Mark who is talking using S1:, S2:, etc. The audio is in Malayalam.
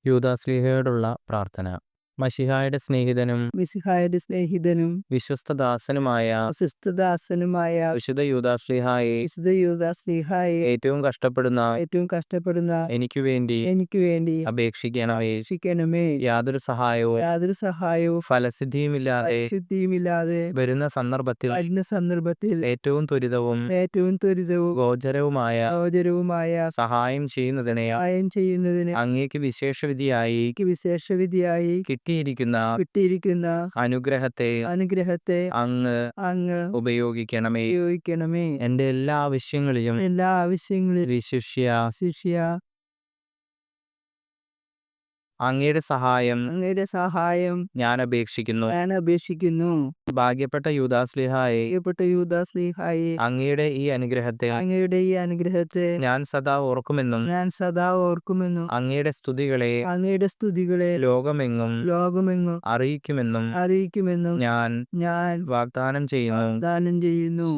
S1: യൂദാശ്ലീഹയോടുള്ള പ്രാർത്ഥന. മശിഹായുടെ സ്നേഹിതനും
S2: മിശിഹായുടെ സ്നേഹിതനും
S1: വിശ്വസ്തദാസനുമായ
S2: വിശുദ്ധദാസനുമായ
S1: വിശുദ്ധ യൂദാശ്ലീഹായെ,
S2: വിശുദ്ധ യൂദാശ്ലീഹായെ
S1: ഏറ്റവും കഷ്ടപ്പെടുന്ന
S2: ഏറ്റവും കഷ്ടപ്പെടുന്ന
S1: എനിക്ക് വേണ്ടി
S2: എനിക്ക് വേണ്ടി
S1: അപേക്ഷിക്കണമേ.
S2: രക്ഷിക്കണമേ.
S1: യാതൊരു സഹായവും
S2: യാതൊരു സഹായവും
S1: ഫലസിദ്ധിയുമില്ലാതെ
S2: സിദ്ധിയുമില്ലാതെ
S1: വരുന്ന സന്ദർഭത്തിൽ
S2: വരുന്ന സന്ദർഭത്തിൽ
S1: ഏറ്റവും ത്വരിതവും
S2: ഏറ്റവും ത്വരിതവും
S1: ഗോചരവുമായ
S2: ഗോചരവുമായ
S1: സഹായം ചെയ്യുന്നതിനെ
S2: സഹായം ചെയ്യുന്നതിന്
S1: അങ്ങേക്ക് വിശേഷവിധിയായി
S2: വിശേഷവിധിയായി കിട്ടിയിരിക്കുന്ന അനുഗ്രഹത്തെ
S1: അങ്ങ്
S2: അങ്ങ്
S1: ഉപയോഗിക്കണമേ.
S2: ഉപയോഗിക്കണമേ.
S1: എന്റെ എല്ലാ ആവശ്യങ്ങളിലും
S2: എല്ലാ ആവശ്യങ്ങളിലും
S1: വിശിഷ്യ
S2: ശിഷ്യ
S1: അങ്ങയുടെ സഹായം
S2: അങ്ങയുടെ സഹായം
S1: ഞാൻ അപേക്ഷിക്കുന്നു.
S2: ഞാൻ അപേക്ഷിക്കുന്നു.
S1: ഭാഗ്യപ്പെട്ട യൂദാശ്ലീഹായെ,
S2: പ്രിയപ്പെട്ട യൂദാശ്ലീഹായെ,
S1: അങ്ങയുടെ ഈ അനുഗ്രഹത്തെ
S2: അങ്ങയുടെ ഈ അനുഗ്രഹത്തെ
S1: ഞാൻ സദാ ഓർക്കുമെന്നും
S2: ഞാൻ സദാ ഓർക്കുമെന്നും
S1: അങ്ങയുടെ
S2: അങ്ങയുടെ സ്തുതികളെ
S1: ലോകമെങ്ങും
S2: ലോകമെങ്ങും
S1: അറിയിക്കുമെന്നും
S2: അറിയിക്കുമെന്നും
S1: ഞാൻ
S2: ഞാൻ
S1: വാഗ്ദാനം ചെയ്യുന്നു.
S2: വാഗ്ദാനം ചെയ്യുന്നു.